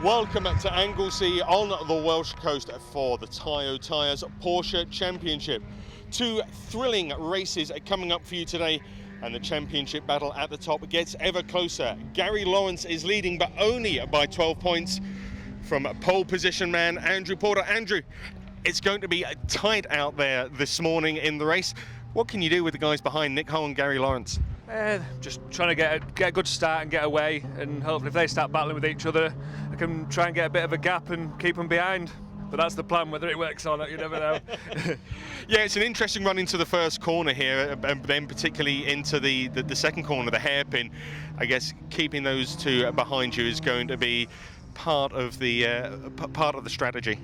Welcome to Anglesey on the Welsh coast for the Toyo Tires Porsche Championship. Two thrilling races are coming up for you today, and the championship battle at the top gets ever closer. Gary Lawrence is leading, but only by 12 points from pole position man Andrew Porter. Andrew, it's going to be tight out there this morning in the race. What can you do with the guys behind, Nick Hull and Gary Lawrence? Just trying to get a good start and get away, and hopefully if they start battling with each other, I can try and get a bit of a gap and keep them behind. But that's the plan. Whether it works or not, you never know. Yeah, it's an interesting run into the first corner here, and then particularly into the second corner, the hairpin. I guess keeping those two behind you is going to be part of the strategy.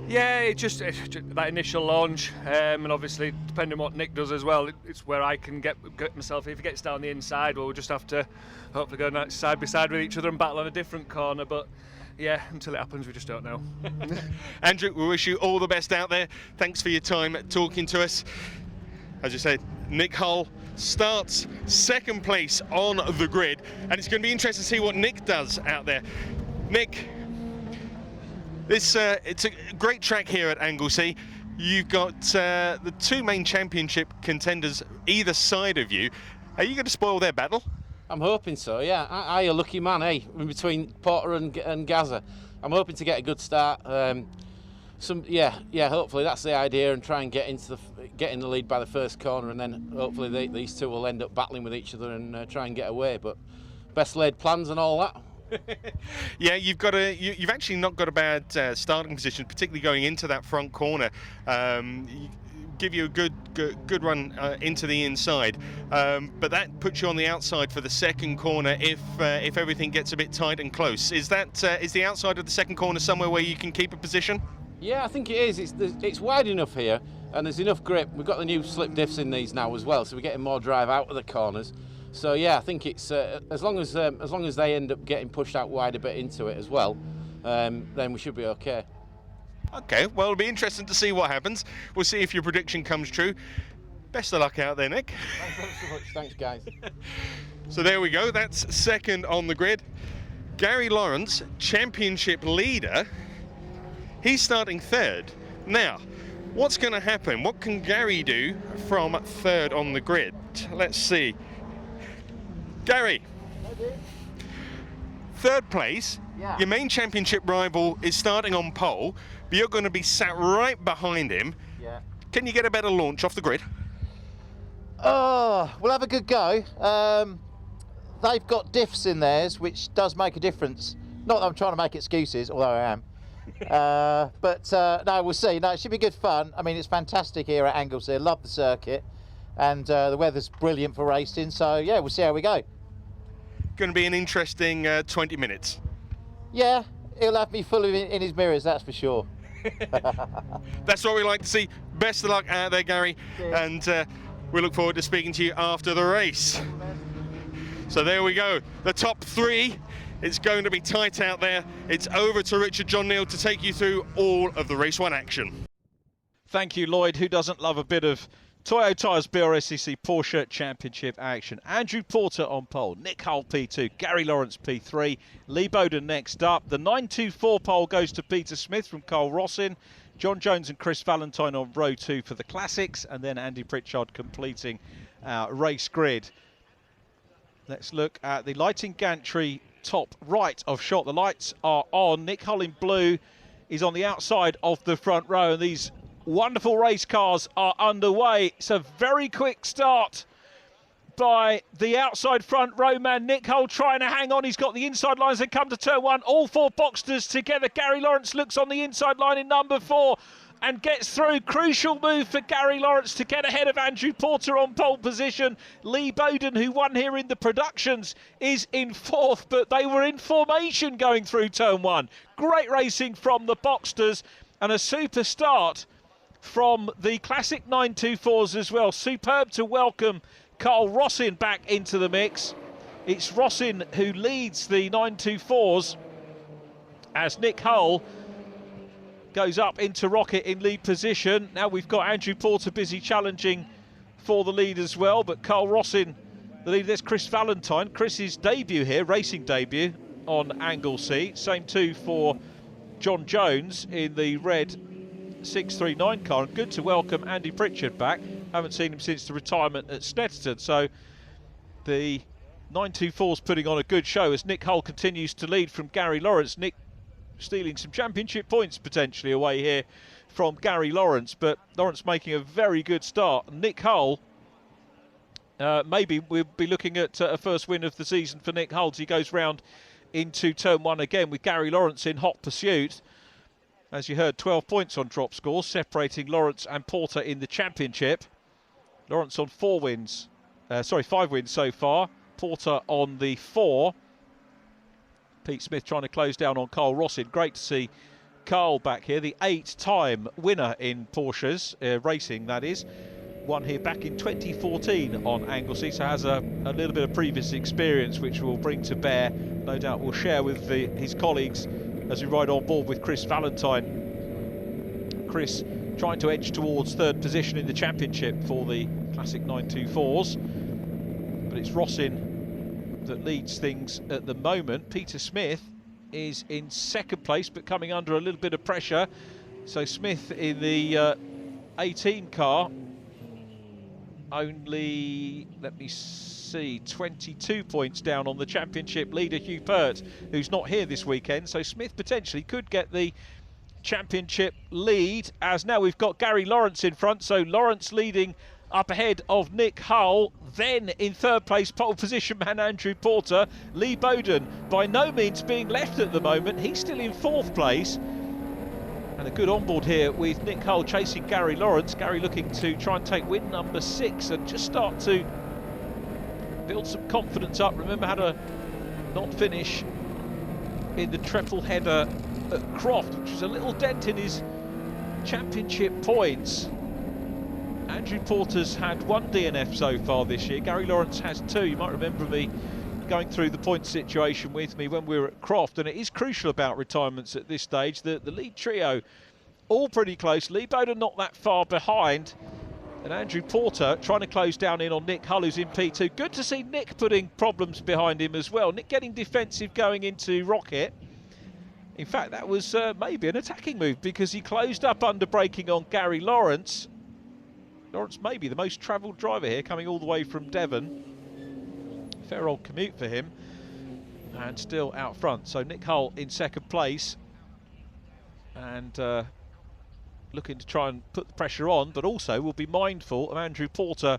Yeah, it's just that initial launch, and obviously depending on what Nick does as well, it's where I can get myself. If he gets down the inside, we'll just have to hopefully go side by side with each other and battle on a different corner. But yeah, until it happens, we just don't know. Andrew, we wish you all the best out there. Thanks for your time talking to us. As you said, Nick Hull starts second place on the grid, and it's going to be interesting to see what Nick does out there. Nick, it's a great track here at Anglesey. You've got the two main championship contenders either side of you. Are you going to spoil their battle? I'm hoping so, yeah. I a lucky man, eh? In between Porter and Gaza. I'm hoping to get a good start. Hopefully that's the idea, and try and get in the lead by the first corner, and then hopefully these two will end up battling with each other and try and get away. But best laid plans and all that. Yeah, you've actually not got a bad starting position, particularly going into that front corner. Give you a good run into the inside, but that puts you on the outside for the second corner if everything gets a bit tight and close. Is the outside of the second corner somewhere where you can keep a position? Yeah, I think it is. It's wide enough here, and there's enough grip. We've got the new slip diffs in these now as well, so we're getting more drive out of the corners. So yeah, I think it's as long as they end up getting pushed out wide a bit into it as well, then we should be okay. Okay, well, it'll be interesting to see what happens. We'll see if your prediction comes true. Best of luck out there, Nick. Thanks so much. Thanks, guys. So there we go. That's second on the grid. Gary Lawrence, championship leader. He's starting third. Now, what's going to happen? What can Gary do from third on the grid? Let's see. Gary, third place. Yeah. Your main championship rival is starting on pole, but you're going to be sat right behind him. Yeah. Can you get a better launch off the grid? Oh, we'll have a good go. They've got diffs in theirs, which does make a difference. Not that I'm trying to make excuses, although I am. No, we'll see. No, it should be good fun. I mean, it's fantastic here at Anglesey. I love the circuit, and the weather's brilliant for racing. So yeah, we'll see how we go. Going to be an interesting 20 minutes. Yeah, he'll have me full in his mirrors, that's for sure. That's what we like to see. Best of luck out there, Gary. Cheers. And we look forward to speaking to you after the race. So there we go, the top three. It's going to be tight out there. It's over to Richard John Neal to take you through all of the race one action. Thank you, Lloyd. Who doesn't love a bit of Toyo Tires BRSCC Porsche Championship action? Andrew Porter on pole, Nick Hull P2, Gary Lawrence P3, Lee Bowden next up. The 924 pole goes to Peter Smith from Carl Rossin, John Jones and Chris Valentine on row 2 for the classics, and then Andy Pritchard completing our race grid. Let's look at the lighting gantry top right of shot. The lights are on. Nick Hull in blue is on the outside of the front row, and these wonderful race cars are underway. It's a very quick start by the outside front row man, Nick Hull, trying to hang on. He's got the inside lines that come to turn 1. All four Boxsters together. Gary Lawrence looks on the inside line in number 4. and gets through. Crucial move for Gary Lawrence to get ahead of Andrew Porter on pole position. Lee Bowden, who won here in the productions, is in 4th, but they were in formation going through turn 1. Great racing from the Boxsters and a super start from the Classic 924s as well. Superb to welcome Carl Rossin back into the mix. It's Rossin who leads the 924s as Nick Hull goes up into Rocket in lead position. Now we've got Andrew Porter busy challenging for the lead as well, but Carl Rossin the lead. There's Chris Valentine, Chris's debut here, racing debut on Anglesey. Same too for John Jones in the red 639 car. And good to welcome Andy Pritchard back. Haven't seen him since the retirement at Snetterton. So the 924's putting on a good show as Nick Hull continues to lead from Gary Lawrence. Nick stealing some championship points potentially away here from Gary Lawrence, but Lawrence making a very good start. Nick Hull, maybe we'll be looking at a first win of the season for Nick Hull as he goes round into turn 1 again with Gary Lawrence in hot pursuit. As you heard, 12 points on drop scores, separating Lawrence and Porter in the championship. Lawrence on 5 wins so far. Porter on the 4. Pete Smith trying to close down on Carl Rossin. Great to see Carl back here, the 8-time winner in Porsches racing, that is. Won here back in 2014 on Anglesey, so has a little bit of previous experience which we'll bring to bear. No doubt we'll share with his colleagues as we ride on board with Chris Valentine. Chris trying to edge towards 3rd position in the championship for the Classic 924s. But it's Rossin that leads things at the moment. Peter Smith is in 2nd place, but coming under a little bit of pressure. So Smith in the 18 car, only, let me see, 22 points down on the championship leader Hugh Pert, who's not here this weekend. So Smith potentially could get the championship lead, as now we've got Gary Lawrence in front. So Lawrence leading up ahead of Nick Hull. Then in 3rd place, pole position man Andrew Porter. Lee Bowden by no means being left at the moment. He's still in 4th place. And a good onboard here with Nick Hull chasing Gary Lawrence. Gary looking to try and take win number 6 and just start to build some confidence up. Remember, had a non-finish in the triple header at Croft, which was a little dent in his championship points. Andrew Porter's had 1 DNF so far this year. Gary Lawrence has 2. You might remember me going through the point situation with me when we were at Croft, and it is crucial about retirements at this stage. The lead trio all pretty close. Lee Bowden not that far behind, and Andrew Porter trying to close down in on Nick Hull, who's in P2. Good to see Nick putting problems behind him as well. Nick getting defensive going into Rocket. In fact, that was maybe an attacking move, because he closed up under braking on Gary Lawrence. Lawrence maybe the most travelled driver here, coming all the way from Devon. Fair old commute for him, and still out front. So Nick Hull in 2nd place, and looking to try and put the pressure on, but also will be mindful of Andrew Porter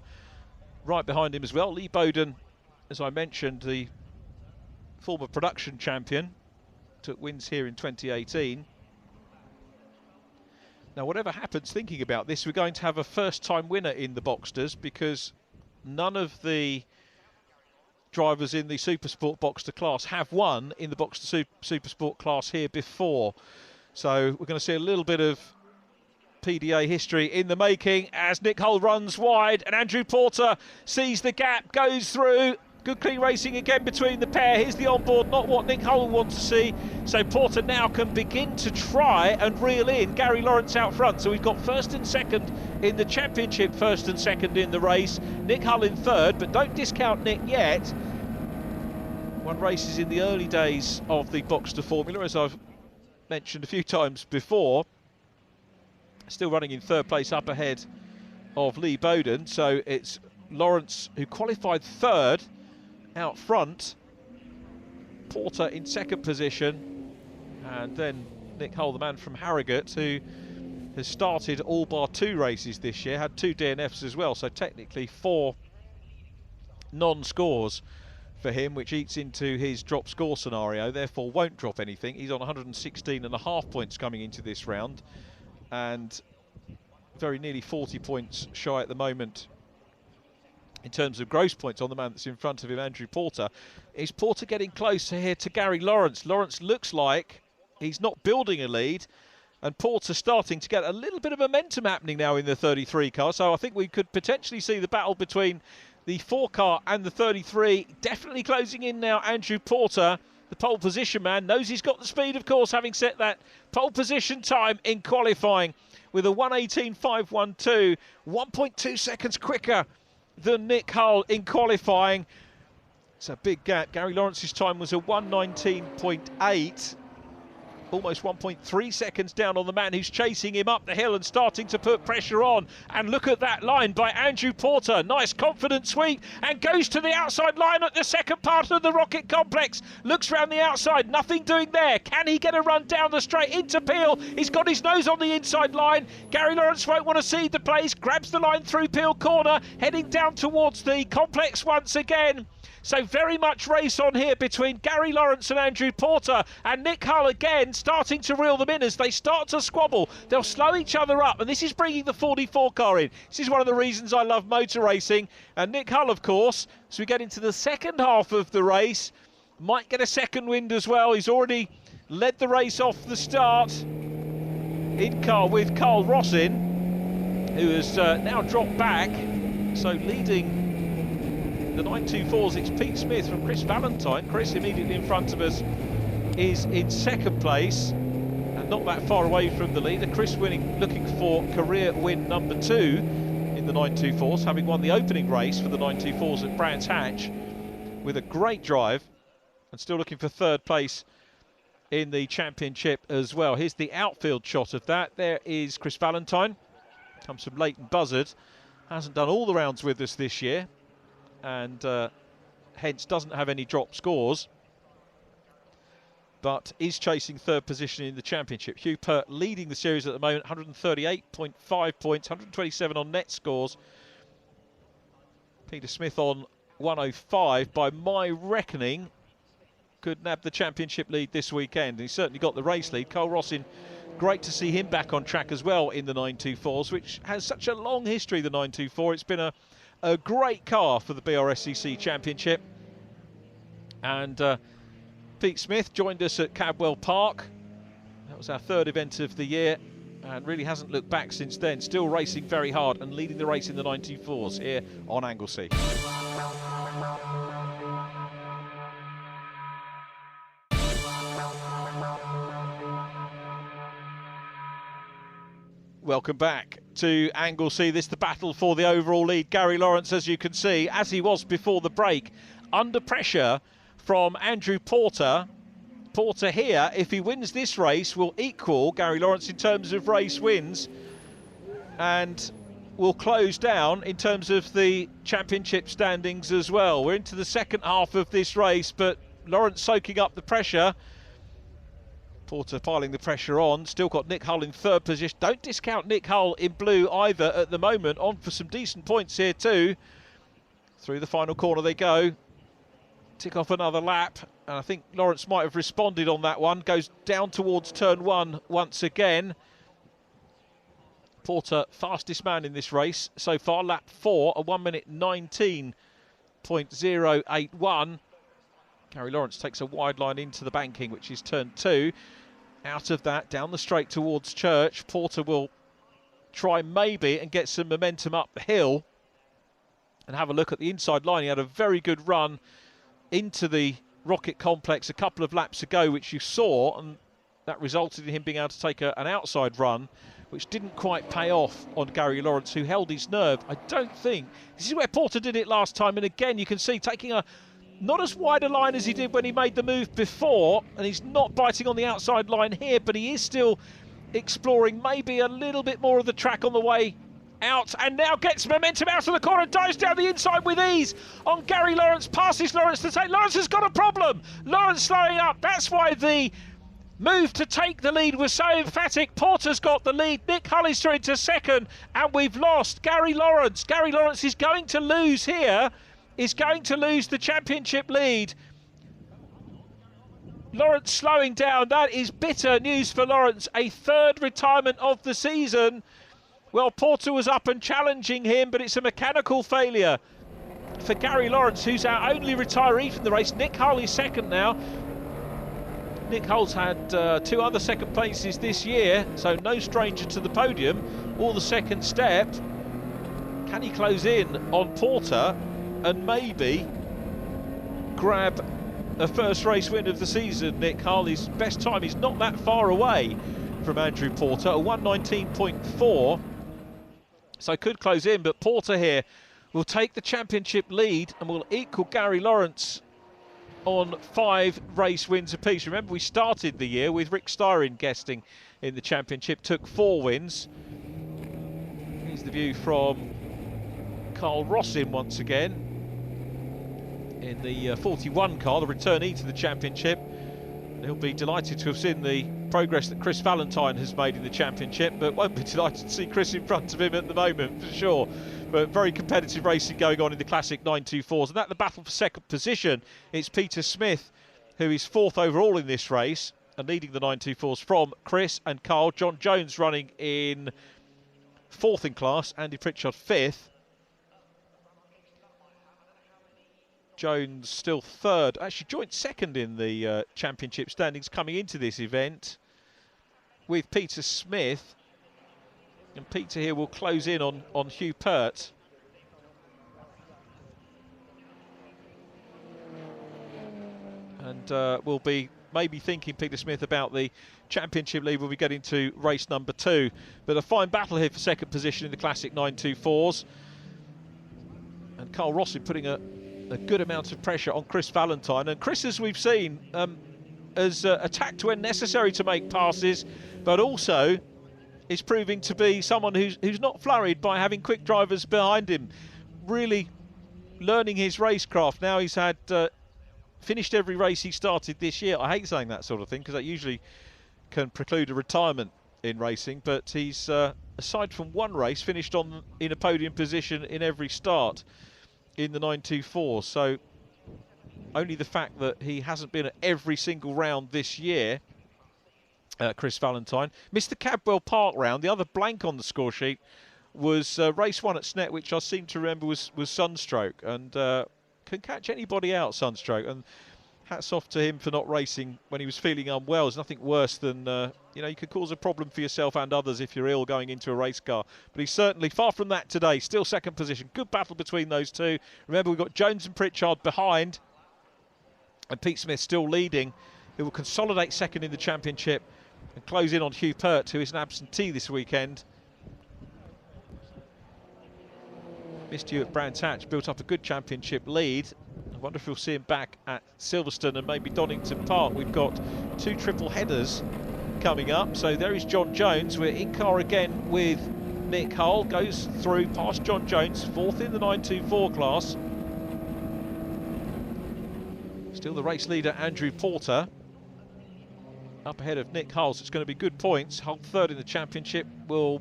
right behind him as well. Lee Bowden, as I mentioned, the former production champion, took wins here in 2018. Now, whatever happens, thinking about this, we're going to have a first-time winner in the Boxsters, because none of the drivers in the Supersport Boxster class have won in the Boxster Supersport class here before. So we're going to see a little bit of PDA history in the making as Nick Hull runs wide and Andrew Porter sees the gap, goes through. Good clean racing again between the pair. Here's the onboard, not what Nick Hull wants to see. So Porter now can begin to try and reel in Gary Lawrence out front. So we've got 1st and 2nd in the championship, 1st and 2nd in the race. Nick Hull in 3rd, but don't discount Nick yet. Won races in the early days of the Boxster formula, as I've mentioned a few times before. Still running in 3rd place, up ahead of Lee Bowden. So it's Lawrence, who qualified 3rd, out front. Porter in 2nd position, and then Nick Hull, the man from Harrogate, who has started all bar 2 races this year, had 2 DNFs as well, so technically 4 non-scores for him, which eats into his drop score scenario, therefore won't drop anything. He's on 116.5 points coming into this round, and very nearly 40 points shy at the moment in terms of gross points on the man that's in front of him, Andrew Porter. Is Porter getting closer here to Gary Lawrence? Lawrence looks like he's not building a lead, and Porter starting to get a little bit of momentum happening now in the 33 car. So I think we could potentially see the battle between the 4 car and the 33 definitely closing in now. Andrew Porter, the pole position man, knows he's got the speed, of course, having set that pole position time in qualifying with a 1:18.512, 1.2 seconds quicker than Nick Hull in qualifying. It's a big gap. Gary Lawrence's time was a 1:19.8. Almost 1.3 seconds down on the man who's chasing him up the hill and starting to put pressure on. And look at that line by Andrew Porter. Nice confident sweep and goes to the outside line at the second part of the Rocket Complex. Looks round the outside, nothing doing there. Can he get a run down the straight into Peel? He's got his nose on the inside line. Gary Lawrence won't want to cede the place. Grabs the line through Peel corner, heading down towards the complex once again. So very much race on here between Gary Lawrence and Andrew Porter, and Nick Hull again starting to reel them in as they start to squabble. They'll slow each other up, and this is bringing the 44 car in. This is one of the reasons I love motor racing. And Nick Hull, of course, as we get into the second half of the race, might get a second wind as well. He's already led the race off the start in car with Carl Rossin, who has now dropped back. So leading the 924s, it's Pete Smith from Chris Valentine. Chris, immediately in front of us, is in second place and not that far away from the leader. Chris looking for career win number 2 in the 924s, having won the opening race for the 924s at Brands Hatch with a great drive, and still looking for third place in the championship as well. Here's the outfield shot of that. There is Chris Valentine, comes from Leighton Buzzard, hasn't done all the rounds with us this year, and hence doesn't have any drop scores, but is chasing third position in the championship. Hugh Pert leading the series at the moment, 138.5 points, 127 on net scores. Peter Smith on 105, by my reckoning, could nab the championship lead this weekend. He's certainly got the race lead. Carl Rossin, great to see him back on track as well in the 924s, which has such a long history, the 924. It's been a great car for the BRSCC Championship. And Pete Smith joined us at Cadwell Park. That was our third event of the year, and really hasn't looked back since then. Still racing very hard and leading the race in the 924s here on Anglesey. Welcome back to Anglesey. This is the battle for the overall lead. Gary Lawrence, as you can see, as he was before the break, under pressure from Andrew Porter. Porter here, if he wins this race, will equal Gary Lawrence in terms of race wins and will close down in terms of the championship standings as well. We're into the second half of this race, but Lawrence soaking up the pressure. Porter piling the pressure on. Still got Nick Hull in third position. Don't discount Nick Hull in blue either at the moment. On for some decent points here too. Through the final corner they go. Tick off another lap. And I think Lawrence might have responded on that one. Goes down towards turn 1 once again. Porter, fastest man in this race so far. Lap 4, a 1:19.081. Gary Lawrence takes a wide line into the banking, which is turn 2. Out of that, down the straight towards Church. Porter will try maybe and get some momentum up the hill and have a look at the inside line. He had a very good run into the Rocket Complex a couple of laps ago, which you saw, and that resulted in him being able to take an outside run, which didn't quite pay off on Gary Lawrence, who held his nerve. I don't think. This is where Porter did it last time, and again you can see taking a not as wide a line as he did when he made the move before, and he's not biting on the outside line here, but he is still exploring maybe a little bit more of the track on the way out, and now gets momentum out of the corner, dives down the inside with ease on Gary Lawrence, passes Lawrence to take. Lawrence has got a problem. Lawrence slowing up. That's why the move to take the lead was so emphatic. Porter's got the lead. Nick Hull is through into second, and we've lost Gary Lawrence. Gary Lawrence is going to lose here. Is going to lose the championship lead. Lawrence slowing down. That is bitter news for Lawrence. A third retirement of the season. Well, Porter was up and challenging him, but it's a mechanical failure for Gary Lawrence, who's our only retiree from the race. Nick Hull is second now. Nick Hull's had 2 other second places this year, so no stranger to the podium or the second step. Can he close in on Porter and maybe grab a first race win of the season? Nick Hull, his best time is not that far away from Andrew Porter, a 1:19.4, so could close in, but Porter here will take the championship lead and will equal Gary Lawrence on 5 race wins apiece. Remember, we started the year with Rick Styrin guesting in the championship, took 4 wins. Here's the view from Carl Rossin once again in the 41 car, the returnee to the championship. He'll be delighted to have seen the progress that Chris Valentine has made in the championship, but won't be delighted to see Chris in front of him at the moment, for sure. But very competitive racing going on in the Classic 924s. And at the battle for second position, it's Peter Smith, who is 4th overall in this race and leading the 924s from Chris and Carl. John Jones running in 4th in class, Andy Pritchard 5th. Jones still 3rd, actually joint 2nd in the championship standings coming into this event with Peter Smith. And Peter here will close in on Hugh Pert. And we'll be maybe thinking, Peter Smith, about the championship lead when we get into race number 2. But a fine battle here for second position in the Classic 924s. And Carl Rossin putting a good amount of pressure on Chris Valentine. And Chris, as we've seen, has attacked when necessary to make passes, but also is proving to be someone who's not flurried by having quick drivers behind him. Really learning his racecraft. Now he's had finished every race he started this year. I hate saying that sort of thing because that usually can preclude a retirement in racing, but he's, aside from one race, finished in a podium position in every start in the 924, so only the fact that he hasn't been at every single round this year, Chris Valentine. Missed the Cadwell Park round. The other blank on the score sheet was race 1 at Snet, which I seem to remember was Sunstroke, and can catch anybody out, Sunstroke, and hats off to him for not racing when he was feeling unwell. There's nothing worse than, you could cause a problem for yourself and others if you're ill going into a race car. But he's certainly far from that today, still second position. Good battle between those two. Remember, we've got Jones and Pritchard behind, and Pete Smith still leading, who will consolidate second in the championship and close in on Hugh Pert, who is an absentee this weekend. Missed you at Brands Hatch, built up a good championship lead. I wonder if we'll see him back at Silverstone and maybe Donington Park. We've got 2 triple headers coming up. So there is John Jones. We're in car again with Nick Hull. Goes through past John Jones, 4th in the 924 class. Still the race leader, Andrew Porter, up ahead of Nick Hull. So it's going to be good points. Hull 3rd in the championship will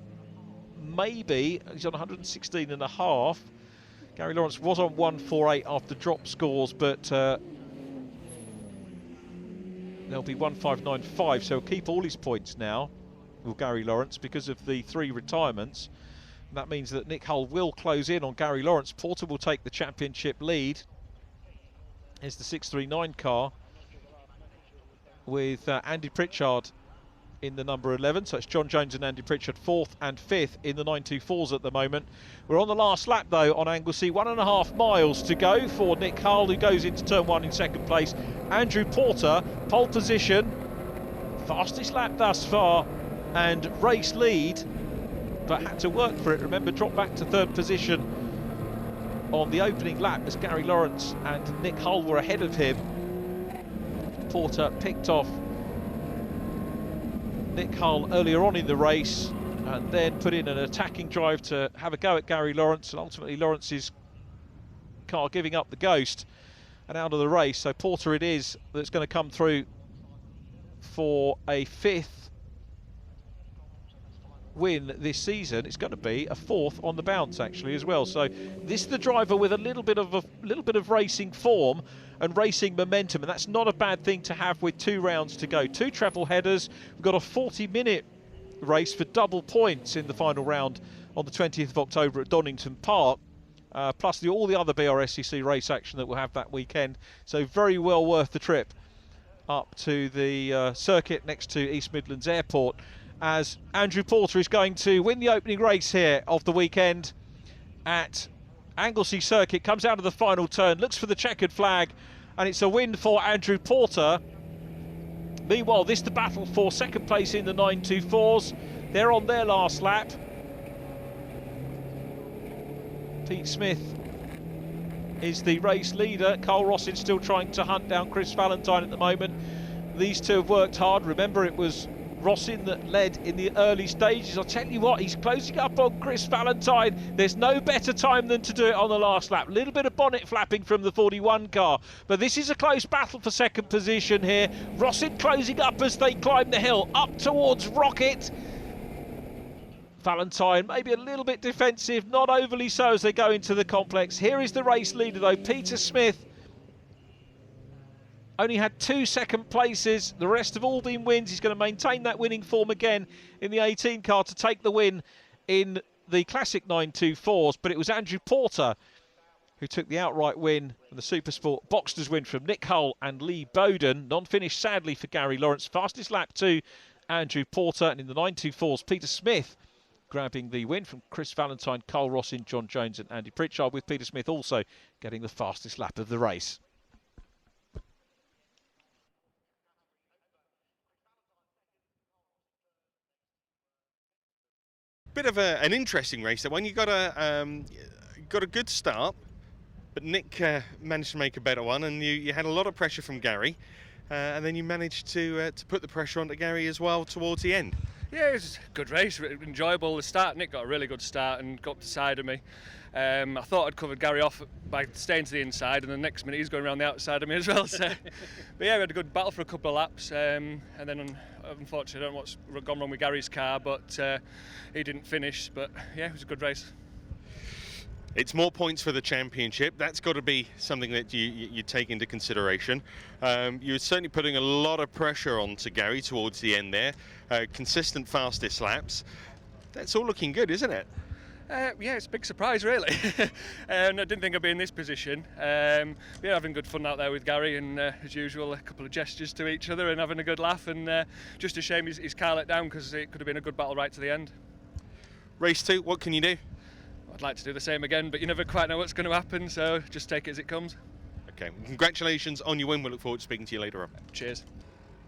maybe, he's on 116.5. Gary Lawrence was on 148 after drop scores, but there'll be 1595, so he'll keep all his points now, will Gary Lawrence, because of the 3 retirements. And that means that Nick Hull will close in on Gary Lawrence. Porter will take the championship lead. Here's the 639 car with Andy Pritchard in the number 11, so it's John Jones and Andy Pritchard 4th and 5th in the 924s at the moment. We're on the last lap though on Anglesey, 1.5 miles to go for Nick Hull, who goes into turn 1 in second place. Andrew Porter, pole position, fastest lap thus far and race lead, but had to work for it. Remember, dropped back to 3rd position on the opening lap as Gary Lawrence and Nick Hull were ahead of him. Porter picked off Nick Hull earlier on in the race and then put in an attacking drive to have a go at Gary Lawrence, and ultimately Lawrence's car giving up the ghost and out of the race. So Porter it is that's going to come through for a 5th win this season. It's going to be a 4th on the bounce actually as well. So this is the driver with a little bit of racing form and racing momentum, and that's not a bad thing to have with 2 rounds to go. 2 treble headers. We've got a 40-minute race for double points in the final round on the 20th of October at Donington Park. Plus all the other BRSCC race action that we'll have that weekend. So very well worth the trip up to the circuit next to East Midlands Airport, as Andrew Porter is going to win the opening race here of the weekend at Anglesey Circuit. Comes out of the final turn, looks for the checkered flag, and it's a win for Andrew Porter. Meanwhile, this is the battle for second place in the 924s. They're on their last lap. Pete Smith is the race leader. Carl Rossin still trying to hunt down Chris Valentine at the moment. These two have worked hard. Remember, it was Rossin that led in the early stages. I'll tell you what, he's closing up on Chris Valentine. There's no better time than to do it on the last lap. A little bit of bonnet flapping from the 41 car, but this is a close battle for second position here. Rossin closing up as they climb the hill up towards Rocket. Valentine maybe a little bit defensive, not overly so as they go into the complex. Here is the race leader though, Peter Smith. Only had 2 second places, the rest have all been wins. He's going to maintain that winning form again in the 18 car to take the win in the Classic 924s, but it was Andrew Porter who took the outright win and the Supersport Boxsters win from Nick Hull and Lee Bowden. Non-finish sadly for Gary Lawrence. Fastest lap to Andrew Porter, and in the 924s Peter Smith grabbing the win from Chris Valentine, Carl Rossin, John Jones and Andy Pritchard, with Peter Smith also getting the fastest lap of the race. Bit of an interesting race. That one, you got a good start, but Nick managed to make a better one, and you had a lot of pressure from Gary, and then you managed to put the pressure onto Gary as well towards the end. Yeah, it was a good race, enjoyable. The start, Nick got a really good start and got up the side of me. I thought I'd covered Gary off by staying to the inside, and the next minute he's going around the outside of me as well. So, but yeah, we had a good battle for a couple of laps, and then unfortunately I don't know what's gone wrong with Gary's car, but he didn't finish. But yeah, it was a good race. It's more points for the championship. That's got to be something that you take into consideration. You were certainly putting a lot of pressure onto Gary towards the end there. Consistent fastest laps. That's all looking good, isn't it? Yeah, it's a big surprise, really. I didn't think I'd be in this position. Yeah, having good fun out there with Gary, and as usual, a couple of gestures to each other and having a good laugh. And just a shame his car let down, because it could have been a good battle right to the end. Race 2, what can you do? I'd like to do the same again, but you never quite know what's going to happen, so just take it as it comes. Okay, congratulations on your win. We'll look forward to speaking to you later on. Cheers.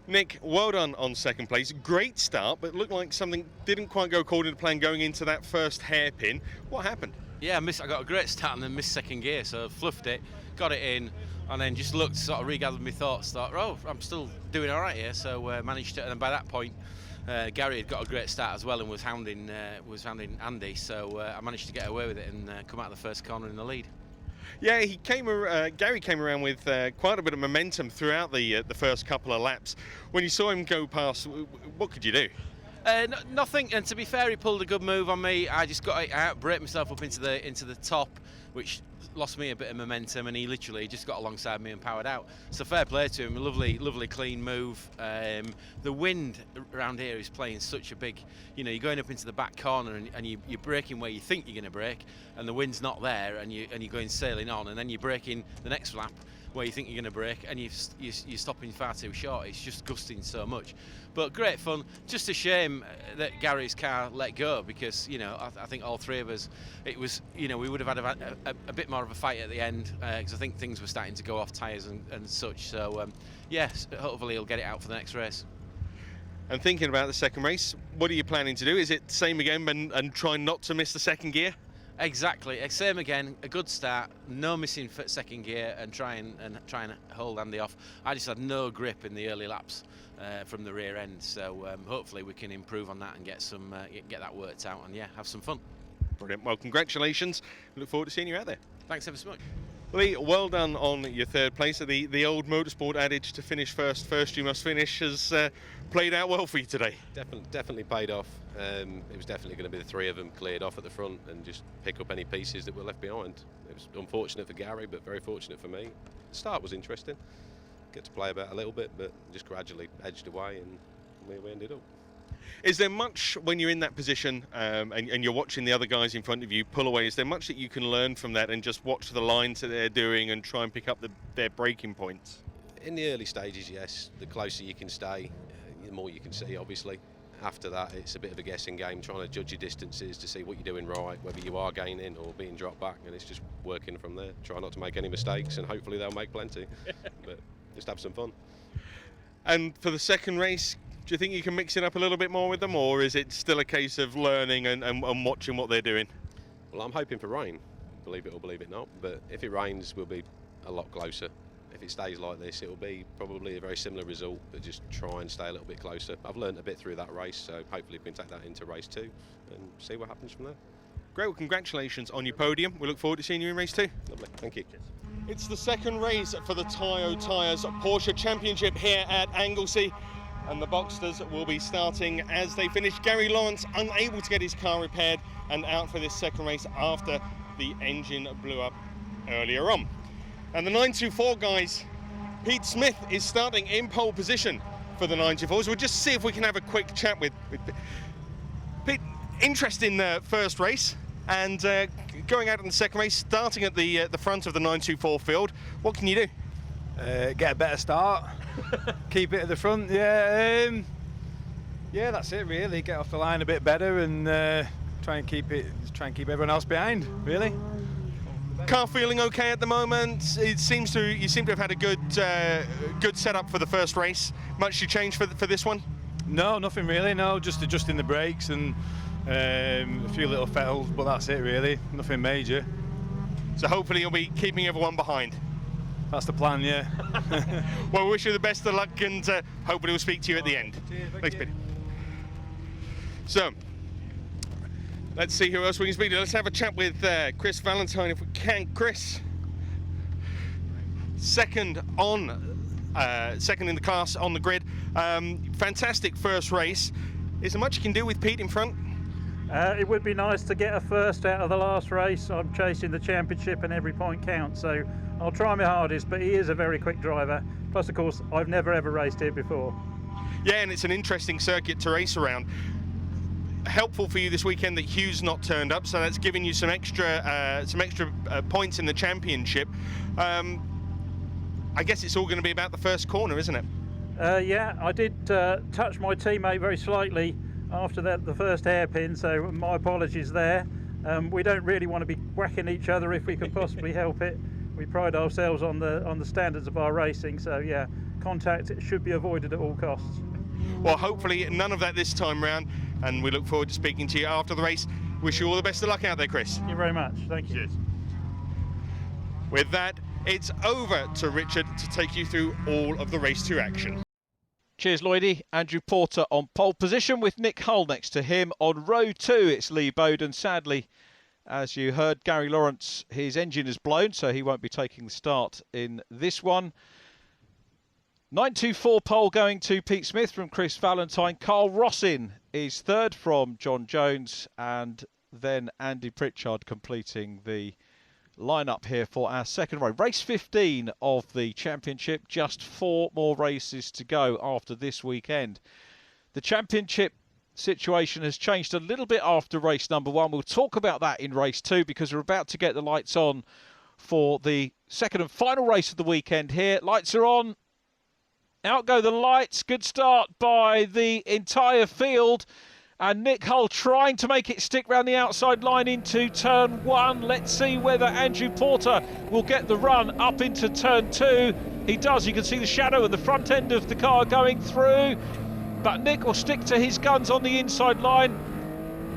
Nick, well done on second place. Great start, but it looked like something didn't quite go according to plan going into that first hairpin. What happened? Yeah, I got a great start and then missed second gear, so fluffed it, got it in, and then just looked, sort of regathered my thoughts, thought, oh, I'm still doing all right here, so managed to, and then by that point, Gary had got a great start as well and was hounding Andy, so I managed to get away with it and come out of the first corner in the lead. Yeah, Gary came around with quite a bit of momentum throughout the first couple of laps. When you saw him go past, what could you do? Nothing, and to be fair, he pulled a good move on me. I just got out, braked myself up into the top, which lost me a bit of momentum, and he literally just got alongside me and powered out. So fair play to him, a lovely clean move. The wind around here is playing such a big, you're going up into the back corner and you're braking where you think you're going to brake, and the wind's not there, and you're going sailing on, and then you're braking the next lap where you think you're going to brake, and you're stopping far too short. It's just gusting so much. But great fun. Just a shame that Gary's car let go, because I think all three of us, it was we would have had a bit more of a fight at the end, because I think things were starting to go off tyres and such. So yes, hopefully he'll get it out for the next race. And thinking about the second race, what are you planning to do? Is it same again and try not to miss the second gear? Exactly, same again, a good start, no missing second gear, and try and hold Andy off. I just had no grip in the early laps from the rear end, so hopefully we can improve on that and get that worked out, and yeah, have some fun. Brilliant. Well, congratulations. Look forward to seeing you out there. Thanks ever so much. Lee, well done on your third place. The old motorsport adage to finish first you must finish has played out well for you today. Definitely paid off. It was definitely going to be the three of them cleared off at the front and just pick up any pieces that were left behind. It was unfortunate for Gary, but very fortunate for me. The start was interesting. Get to play about a little bit, but just gradually edged away, and where we ended up. Is there much, when you're in that position and you're watching the other guys in front of you pull away, is there much that you can learn from that and just watch the lines that they're doing and try and pick up their braking points? In the early stages, yes. The closer you can stay, the more you can see, obviously. After that, it's a bit of a guessing game, trying to judge your distances to see what you're doing right, whether you are gaining or being dropped back, and it's just working from there. Try not to make any mistakes, and hopefully they'll make plenty. But just have some fun. And for the second race, do you think you can mix it up a little bit more with them, or is it still a case of learning and watching what they're doing? Well, I'm hoping for rain, believe it or believe it not, but if it rains, we'll be a lot closer. If it stays like this, it'll be probably a very similar result, but just try and stay a little bit closer. I've learned a bit through that race, so hopefully we can take that into race 2 and see what happens from there. Great, well, congratulations on your podium. We look forward to seeing you in race 2. Lovely, thank you. It's the second race for the Toyo Tires Porsche Championship here at Anglesey, and the Boxsters will be starting as they finish. Gary Lawrence unable to get his car repaired and out for this second race after the engine blew up earlier on. And the 924 guys, Pete Smith is starting in pole position for the 924s. We'll just see if we can have a quick chat with Pete. Interest in the first race and going out in the second race, starting at the front of the 924 field. What can you do? Get a better start, keep it at the front. Yeah, that's it really. Get off the line a bit better and try and keep everyone else behind. Really. Car feeling okay at the moment? You seem to have had a good setup for the first race. Much to change for this one? No, nothing really. No, just adjusting the brakes and a few little fettles, but that's it really. Nothing major. So hopefully you'll be keeping everyone behind. That's the plan, yeah. Well, we wish you the best of luck, and hopefully we'll speak to you at the end. Cheers, thanks, Peter. So, let's see who else we can speak to. Let's have a chat with Chris Valentine if we can. Chris, second in the class on the grid. Fantastic first race. Is there much you can do with Pete in front? It would be nice to get a first out of the last race. I'm chasing the championship and every point counts, so I'll try my hardest, but he is a very quick driver. Plus, of course, I've never ever raced here before. Yeah, and it's an interesting circuit to race around. Helpful for you this weekend that Hugh's not turned up, so that's giving you some extra points in the championship. I guess it's all going to be about the first corner, isn't it? Yeah, I did touch my teammate very slightly after the first hairpin, so my apologies there. We don't really want to be whacking each other if we can possibly help it. We pride ourselves on the standards of our racing, so yeah, contact should be avoided at all costs. Well, hopefully none of that this time round, and we look forward to speaking to you after the race. Wish you all the best of luck out there, Chris. Thank you very much. Thank you. Cheers. With that, it's over to Richard to take you through all of the race 2 action. Cheers, Lloydie. Andrew Porter on pole position with Nick Hull next to him. On row 2, it's Lee Bowden. Sadly, as you heard, Gary Lawrence, his engine is blown, so he won't be taking the start in this one. 924 pole going to Pete Smith from Chris Valentine. Carl Rossin is third from John Jones, and then Andy Pritchard completing the lineup here for our second race. Race 15 of the championship. Just 4 more races to go after this weekend. The championship situation has changed a little bit after race number 1. We'll talk about that in race 2 because we're about to get the lights on for the second and final race of the weekend here. Lights are on. Out go the lights. Good start by the entire field. And Nick Hull trying to make it stick round the outside line into turn 1. Let's see whether Andrew Porter will get the run up into turn 2. He does. You can see the shadow at the front end of the car going through. But Nick will stick to his guns on the inside line.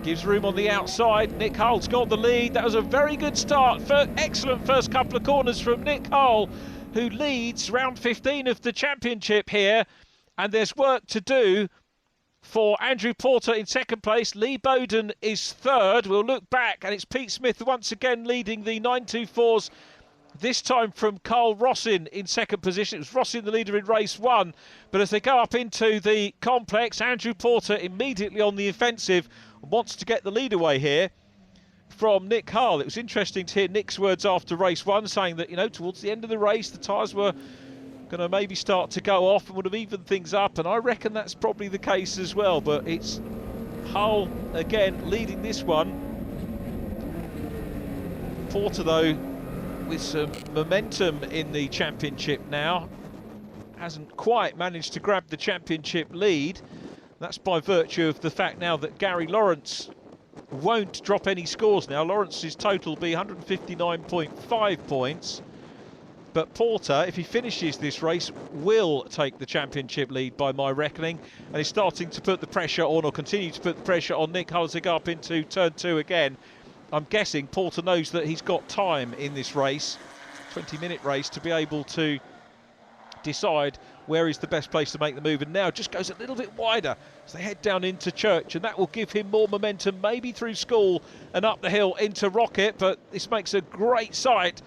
Gives room on the outside. Nick Hull's got the lead. That was a very good start. Excellent first couple of corners from Nick Hull, who leads round 15 of the championship here. And there's work to do for Andrew Porter in second place. Lee Bowden is third. We'll look back, and it's Pete Smith once again leading the 924s, this time from Carl Rossin in second position. It was Rossin the leader in race 1, but as they go up into the complex, Andrew Porter immediately on the offensive, wants to get the lead away here from Nick Hull. It was interesting to hear Nick's words after race 1 saying that, you know, towards the end of the race the tyres were going to maybe start to go off and would have evened things up, and I reckon that's probably the case as well. But it's Hull again leading this one. Porter, though, with some momentum in the championship now, hasn't quite managed to grab the championship lead. That's by virtue of the fact now that Gary Lawrence won't drop any scores now. Lawrence's total will be 159.5 points. But Porter, if he finishes this race, will take the championship lead by my reckoning, and he's starting to put the pressure on, or continue to put the pressure on, Nick Hull as they go up into turn 2 again. I'm guessing Porter knows that he's got time in this race, 20-minute race, to be able to decide where is the best place to make the move, and now just goes a little bit wider as they head down into Church, and that will give him more momentum, maybe through School and up the hill into Rocket. But this makes a great sight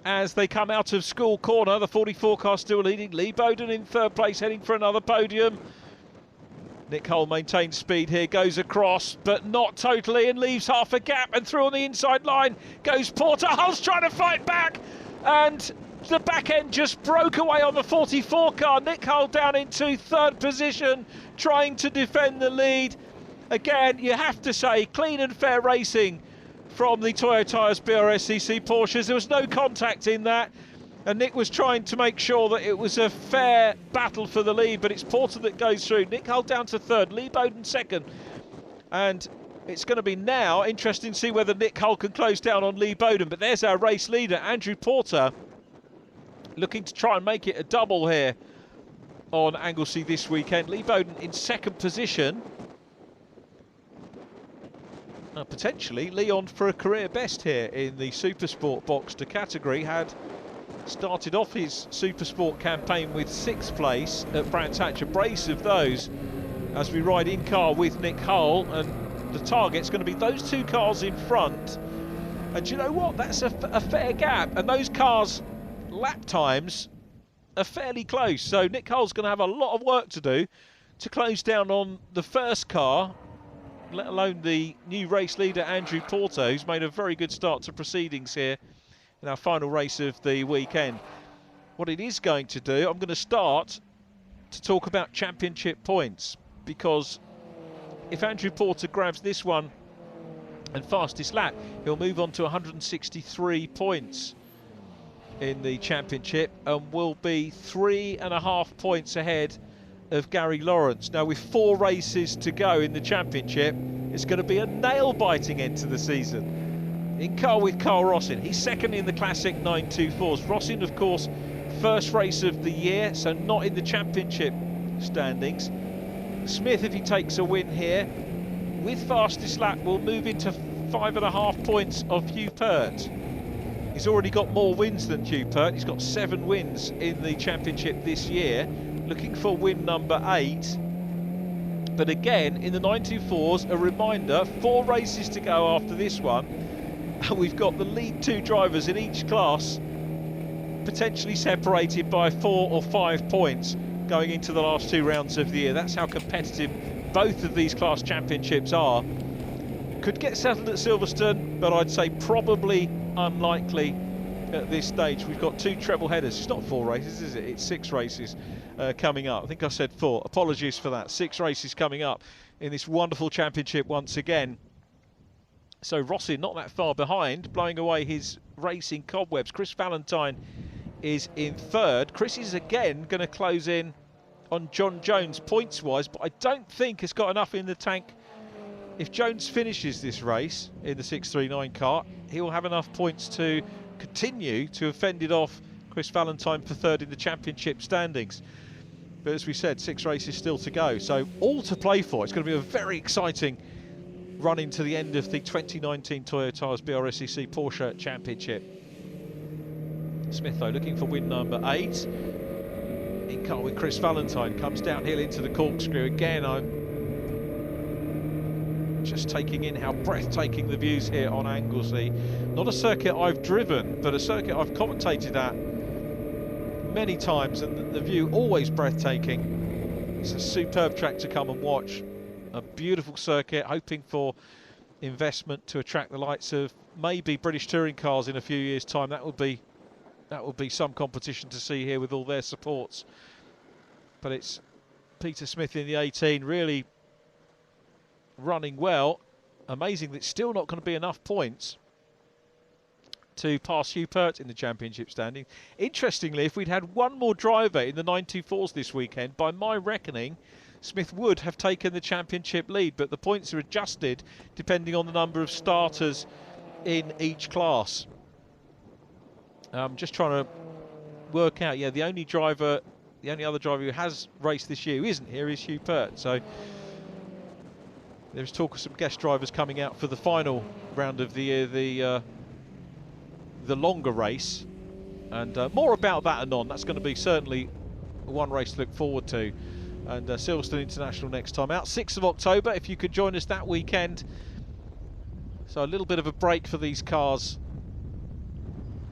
as they come out of School Corner. The 44 car still leading. Lee Bowden in third place, heading for another podium. Nick Hull maintains speed here, goes across, but not totally, and leaves half a gap, and through on the inside line goes Porter. Hull's trying to fight back, and the back end just broke away on the 44 car. Nick Hull down into third position, trying to defend the lead. Again, you have to say, clean and fair racing from the Toyo Tires BRSCC Porsches. There was no contact in that, and Nick was trying to make sure that it was a fair battle for the lead, but it's Porter that goes through. Nick Hull down to third, Lee Bowden second, and it's going to be now interesting to see whether Nick Hull can close down on Lee Bowden. But there's our race leader, Andrew Porter, looking to try and make it a double here on Anglesey this weekend. Lee Bowden in second position. Potentially Leon for a career best here in the Supersport Boxster category. Had started off his Supersport campaign with 6th place at Brands Hatch, a brace of those as we ride in car with Nick Hull, and the target's going to be those 2 cars in front. And do you know what? That's a fair gap, and those cars' lap times are fairly close, so Nick Hull's going to have a lot of work to do to close down on the first car, let alone the new race leader Andrew Porter, who's made a very good start to proceedings here in our final race of the weekend. What it is going to do, I'm going to start to talk about championship points, because if Andrew Porter grabs this one and fastest lap, he'll move on to 163 points in the championship and will be 3.5 points ahead of Gary Lawrence. Now, with 4 races to go in the championship, it's going to be a nail-biting end to the season. In car with Carl Rossin, he's second in the Classic 924s. Rossin, of course, first race of the year, so not in the championship standings. Smith, if he takes a win here, with fastest lap, will move into 5.5 points of Hugh Pert. He's already got more wins than Hugh Pert. He's got 7 wins in the championship this year, looking for win number 8. But again, in the 924s, a reminder, 4 races to go after this one, and we've got the lead 2 drivers in each class potentially separated by 4 or 5 points going into the last 2 rounds of the year. That's how competitive both of these class championships are. Could get settled at Silverstone, but I'd say probably unlikely at this stage. We've got 2 treble headers. It's not 4 races, is it? It's 6 races coming up. I think I said 4. Apologies for that. 6 races coming up in this wonderful championship once again. So Rossi not that far behind, blowing away his racing cobwebs. Chris Valentine is in third. Chris is again going to close in on John Jones points-wise, but I don't think it's got enough in the tank. If Jones finishes this race in the 639 car, he will have enough points to continue to have fended off Chris Valentine for third in the championship standings. But as we said, 6 races still to go, so all to play for. It's going to be a very exciting run into the end of the 2019 Toyo Tires BRSCC Porsche Championship. Smith, though, looking for win number 8. In car with Chris Valentine, comes downhill into the corkscrew. Again, I'm just taking in how breathtaking the views here on Anglesey. Not a circuit I've driven, but a circuit I've commentated at many times, and the view always breathtaking. It's a superb track to come and watch. A beautiful circuit, hoping for investment to attract the likes of maybe British touring cars in a few years' time. That would be that will be some competition to see here with all their supports. But it's Peter Smith in the 18 really running well. Amazing that it's still not going to be enough points to pass Hugh Pert in the championship standing. Interestingly, if we'd had one more driver in the 924s this weekend, by my reckoning, Smith would have taken the championship lead, but the points are adjusted depending on the number of starters in each class. Just trying to work out, yeah, the only other driver who has raced this year who isn't here is Hugh Pert. So there's talk of some guest drivers coming out for the final round of the year, the longer race, and more about that anon. That's going to be certainly one race to look forward to. And Silverstone International next time out, 6th of October, if you could join us that weekend. So a little bit of a break for these cars.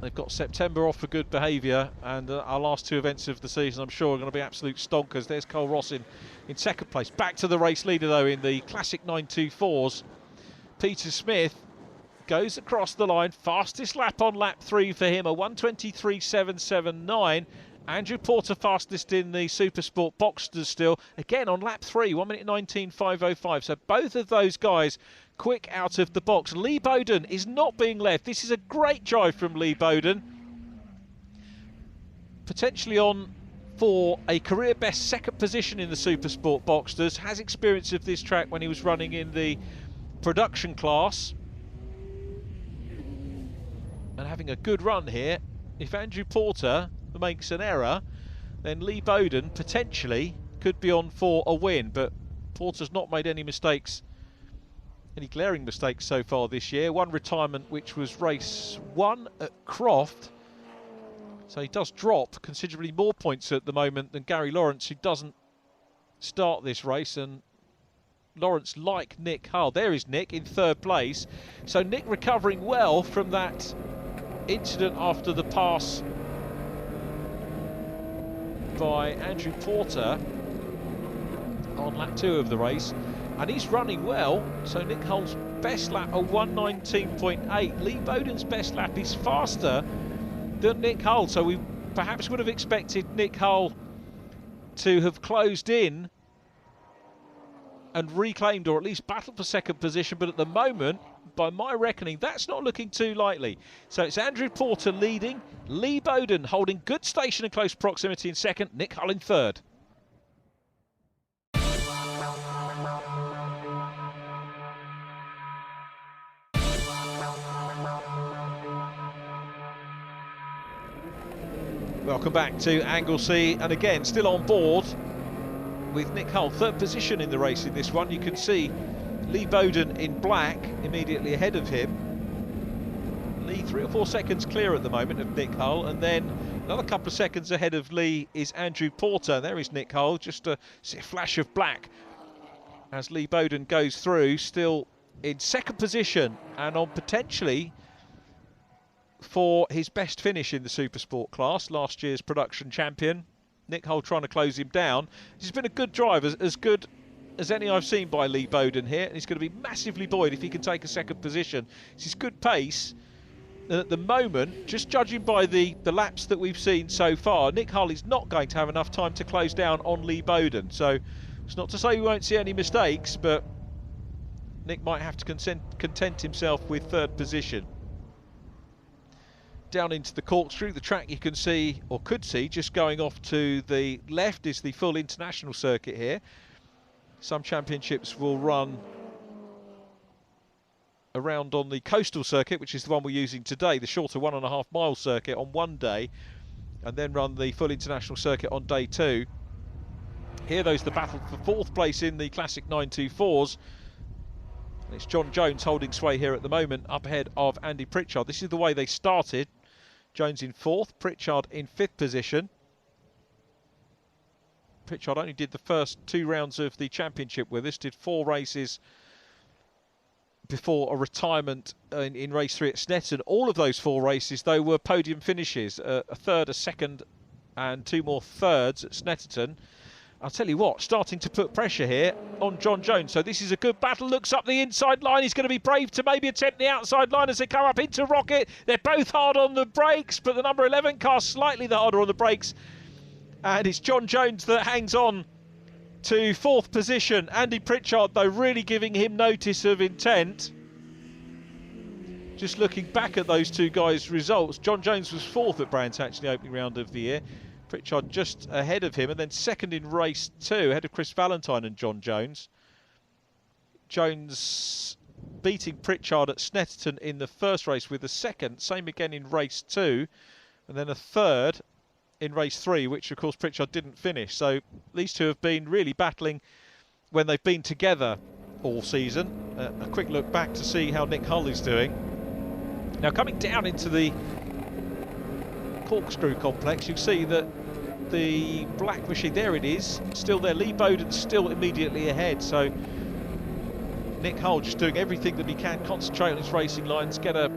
They've got September off for good behaviour, and our last two events of the season, I'm sure, are going to be absolute stonkers. There's Cole Ross in second place. Back to the race leader, though, in the Classic 924s. Peter Smith goes across the line. Fastest lap on lap 3 for him, a 1:23.779. Andrew Porter fastest in the Supersport Boxsters still. Again on lap 3, 1:19.505. So both of those guys quick out of the box. Lee Bowden is not being left. This is a great drive from Lee Bowden. Potentially on for a career best second position in the Supersport Boxsters. Has experience of this track when he was running in the production class. And having a good run here. If Andrew Porter makes an error, then Lee Bowden potentially could be on for a win, but Porter's not made any mistakes, any glaring mistakes so far this year. One retirement, which was race 1 at Croft, so he does drop considerably more points at the moment than Gary Lawrence, who doesn't start this race. And Lawrence, like Nick Hull, there is Nick in 3rd place. So Nick recovering well from that incident after the pass by Andrew Porter on lap 2 of the race, and he's running well. So Nick Hull's best lap, a 1:19.8. Lee Bowden's best lap is faster than Nick Hull, so we perhaps would have expected Nick Hull to have closed in and reclaimed, or at least battled for second position, but at the moment, by my reckoning, that's not looking too likely. So it's Andrew Porter leading, Lee Bowden holding good station and close proximity in second, Nick Hull in third. Welcome back to Anglesey, and again, still on board with Nick Hull, 3rd position in the race in this one. You can see Lee Bowden in black immediately ahead of him. Lee 3 or 4 seconds clear at the moment of Nick Hull, and then another couple of seconds ahead of Lee is Andrew Porter. There is Nick Hull, just a flash of black as Lee Bowden goes through, still in 2nd position and on potentially for his best finish in the Supersport class, last year's production champion. Nick Hull trying to close him down. He's been a good driver, as good as any I've seen by Lee Bowden here, and he's going to be massively buoyed if he can take a second position. It's his good pace. And at the moment, just judging by the laps that we've seen so far, Nick Hull is not going to have enough time to close down on Lee Bowden. So it's not to say we won't see any mistakes, but Nick might have to content himself with 3rd position. Down into the corkscrew, the track you can see, or could see, just going off to the left is the full international circuit here. Some championships will run around on the coastal circuit, which is the one we're using today, the shorter 1.5 mile circuit on one day, and then run the full international circuit on day 2. Here, though, is the battle for 4th place in the Classic 924s. It's John Jones holding sway here at the moment, up ahead of Andy Pritchard. This is the way they started. Jones in 4th, Pritchard in 5th position. Pritchard only did the first 2 rounds of the championship with us, did 4 races before a retirement in race 3 at Snetterton. All of those 4 races, though, were podium finishes. A 3rd, a 2nd and 2 more 3rds at Snetterton. I'll tell you what, starting to put pressure here on John Jones. So this is a good battle. Looks up the inside line. He's going to be brave to maybe attempt the outside line as they come up into Rocket. They're both hard on the brakes, but the number 11 car slightly the harder on the brakes. And it's John Jones that hangs on to 4th position. Andy Pritchard, though, really giving him notice of intent. Just looking back at those two guys' results, John Jones was 4th at Brands Hatch in the opening round of the year. Pritchard just ahead of him, and then 2nd in race 2, ahead of Chris Valentine and John Jones. Jones beating Pritchard at Snetterton in the first race with a 2nd, same again in race 2, and then a 3rd in race 3, which of course Pritchard didn't finish. So these two have been really battling when they've been together all season. A quick look back to see how Nick Hull is doing. Now coming down into the corkscrew complex, you see that the black machine, there it is, still there. Lee Bowden's still immediately ahead, so Nick Hull just doing everything that he can, concentrate on his racing lines, get a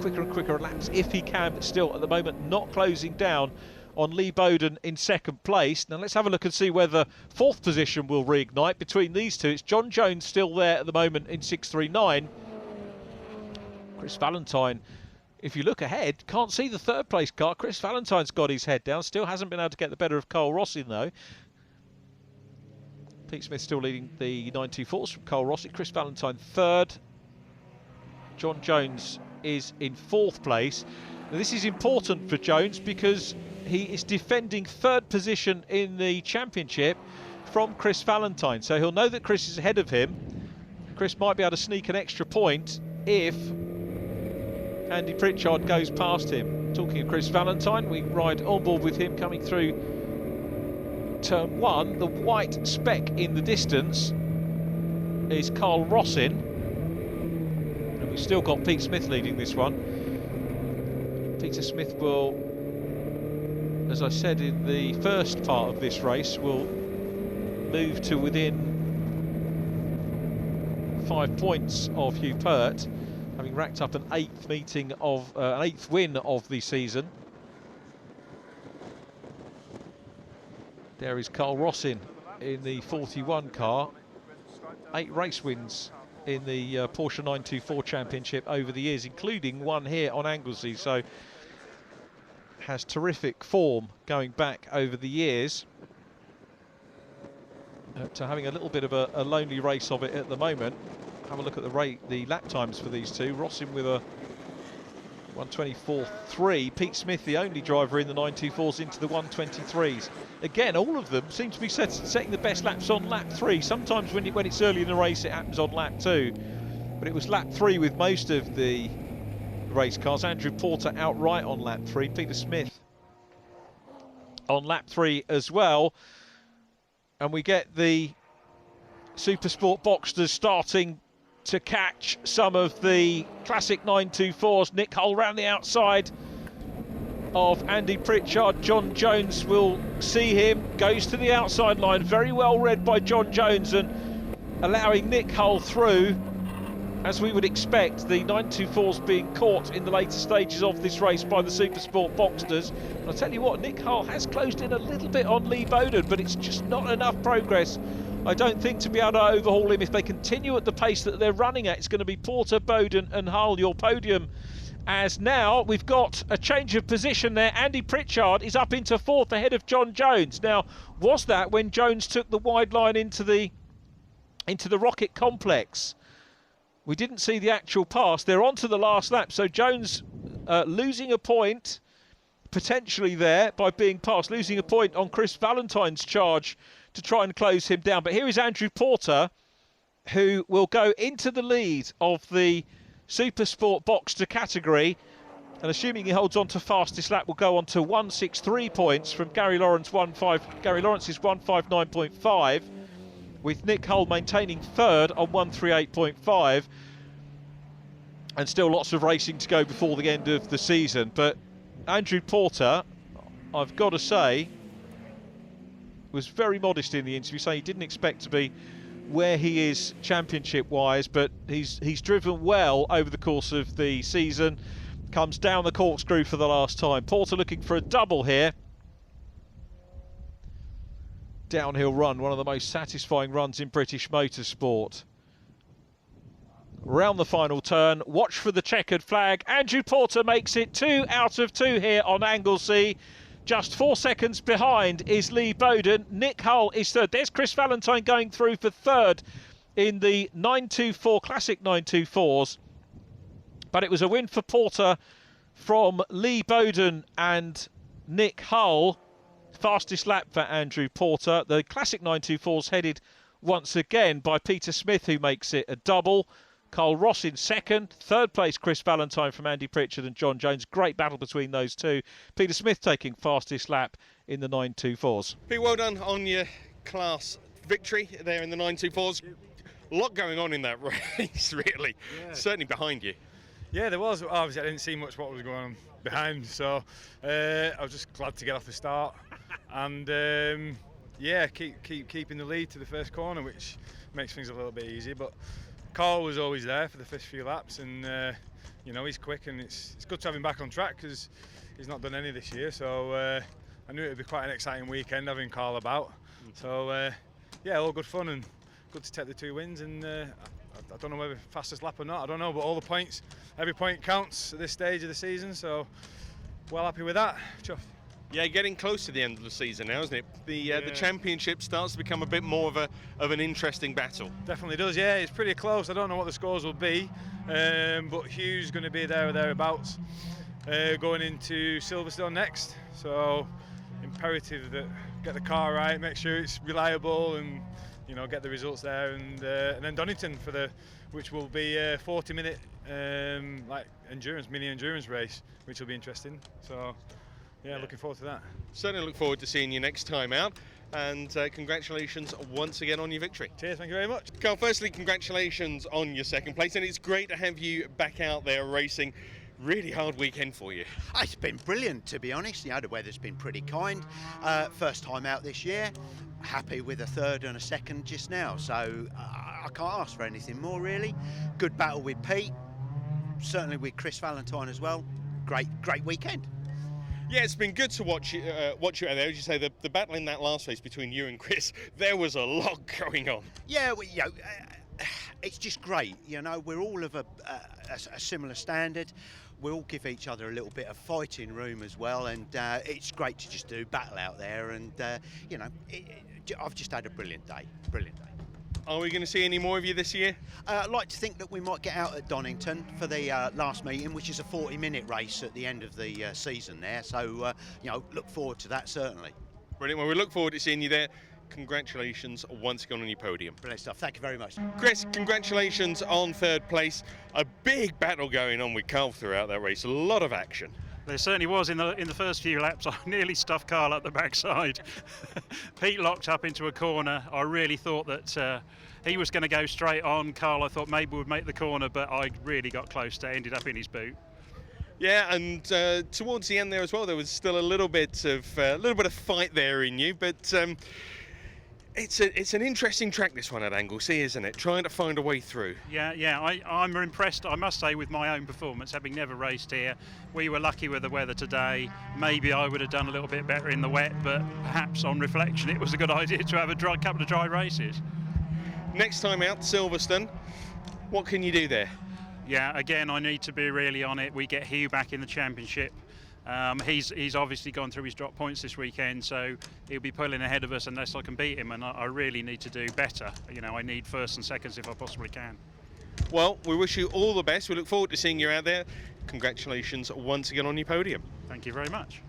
quicker and quicker laps if he can, but still at the moment not closing down on Lee Bowden in 2nd place. Now let's have a look and see whether 4th position will reignite between these two. It's John Jones still there at the moment in 639. Chris Valentine, if you look ahead, can't see the 3rd place car. Chris Valentine's got his head down, still hasn't been able to get the better of Carl Rossin though. Pete Smith still leading the 924s from Carl Rossin. Chris Valentine 3rd. John Jones is in 4th place. Now, this is important for Jones because he is defending 3rd position in the championship from Chris Valentine. So he'll know that Chris is ahead of him. Chris might be able to sneak an extra point if Andy Pritchard goes past him. Talking of Chris Valentine, we ride on board with him coming through turn 1. The white speck in the distance is Carl Rossin. And we've still got Pete Smith leading this one. Peter Smith will, as I said in the first part of this race, will move to within 5 points of Hugh Pert, having racked up an 8th win of the season. There is Carl Rossin in the 41 car. 8 race wins in the Porsche 924 Championship over the years, including one here on Anglesey. So has terrific form going back over the years. To having a little bit of a lonely race of it at the moment. Have a look at the lap times for these two. Rossin with a 1:24.3. Pete Smith, the only driver in the 924s, into the 1:23s. Again, all of them seem to be setting the best laps on lap 3. Sometimes when it's early in the race, it happens on lap 2. But it was lap 3 with most of the race cars. Andrew Porter outright on lap 3. Peter Smith on lap 3 as well. And we get the Supersport Boxsters starting to catch some of the classic 924s. Nick Hull round the outside of Andy Pritchard. John Jones will see him, goes to the outside line, very well read by John Jones, and allowing Nick Hull through, as we would expect, the 924s being caught in the later stages of this race by the Supersport Boxsters. And I'll tell you what, Nick Hull has closed in a little bit on Lee Bowden, but it's just not enough progress, I don't think, to be able to overhaul him. If they continue at the pace that they're running at, it's going to be Porter, Bowden and Hull, your podium. As now we've got a change of position there. Andy Pritchard is up into 4th ahead of John Jones. Now, was that when Jones took the wide line into the Rocket complex? We didn't see the actual pass. They're on to the last lap, so Jones losing a point potentially there by being passed, losing a point on Chris Valentine's charge to try and close him down. But here is Andrew Porter, who will go into the lead of the Supersport Boxster category, and assuming he holds on to fastest lap, will go on to 163 points from Gary Lawrence's 159.5, with Nick Hull maintaining 3rd on 138.5, and still lots of racing to go before the end of the season. But Andrew Porter, I've got to say, was very modest in the interview, saying he didn't expect to be where he is championship-wise, but he's driven well over the course of the season. Comes down the corkscrew for the last time. Porter looking for a double here. downhill run, one of the most satisfying runs in British motorsport. Round the final turn, watch for the checkered flag. Andrew Porter makes it 2 out of 2 here on Anglesey. Just 4 seconds behind is Lee Bowden. Nick Hull is third. There's Chris Valentine going through for third in the 924 Classic 924s. But it was a win for Porter from Lee Bowden and Nick Hull. Fastest lap for Andrew Porter. The Classic 924s headed once again by Peter Smith, who makes it a double. Carl Ross in second. Third place, Chris Valentine from Andy Pritchard and John Jones. Great battle between those two. Peter Smith taking fastest lap in the 924s. Pete, well done on your class victory there in the 924s. A lot going on in that race, really. Yeah. Certainly behind you. Yeah, there was. Obviously, I didn't see much what was going on behind, so I was just glad to get off the start and yeah, keeping the lead to the first corner, which makes things a little bit easier. But Carl was always there for the first few laps, and you know, he's quick, and it's good to have him back on track because he's not done any this year. So I knew it would be quite an exciting weekend having Carl about. So yeah, all good fun and good to take the 2 wins. And I don't know whether fastest lap or not, I don't know, but all the points, every point counts at this stage of the season, so well happy with that. Chuffed. Yeah, getting close to the end of the season now, isn't it? The championship starts to become a bit more of an interesting battle. Definitely does, yeah, it's pretty close. I don't know what the scores will be, but Hugh's going to be there or thereabouts going into Silverstone next, so imperative that get the car right, make sure it's reliable, and you know, get the results there, and then Donington which will be a 40-minute like mini endurance race, which will be interesting. So yeah, looking forward to that. Certainly look forward to seeing you next time out, and congratulations once again on your victory. Cheers, thank you very much. Carl, firstly, congratulations on your second place, and it's great to have you back out there racing. Really hard weekend for you. It's been brilliant, to be honest. You know, the weather's been pretty kind. First time out this year. Happy with a third and a second just now, so I can't ask for anything more, really. Good battle with Pete, certainly with Chris Valentine as well. Great weekend. Yeah, it's been good to watch you out there. As you say, the battle in that last race between you and Chris, there was a lot going on. Yeah, well, you know, it's just great. You know, we're all of a similar standard. We all give each other a little bit of fighting room as well, and it's great to just do battle out there. And you know, I've just had a brilliant day. Are we going to see any more of you this year? I'd like to think that we might get out at Donington for the last meeting, which is a 40-minute race at the end of the season there. So you know, look forward to that certainly. Brilliant. Well, we look forward to seeing you there. Congratulations once again on your podium. Brilliant stuff. Thank you very much. Chris, congratulations on third place. A big battle going on with Carl throughout that race. A lot of action. There certainly was in the first few laps. I nearly stuffed Carl up the backside. Pete locked up into a corner. I really thought that he was going to go straight on. Carl, I thought maybe would make the corner, but I really got close to it. Ended up in his boot. Yeah, and towards the end there as well, there was still a little bit of fight there in you, but. It's an interesting track, this one at Anglesey, isn't it? Trying to find a way through. Yeah, I'm impressed, I must say, with my own performance, having never raced here. We were lucky with the weather today. Maybe I would have done a little bit better in the wet, but perhaps on reflection it was a good idea to have a couple of dry races. Next time out, Silverstone, what can you do there? Yeah, again, I need to be really on it. We get Hugh back in the championship. He's obviously gone through his drop points this weekend, so he'll be pulling ahead of us unless I can beat him, and I really need to do better. You know, I need first and seconds if I possibly can. Well, we wish you all the best. We look forward to seeing you out there. Congratulations once again on your podium. Thank you very much.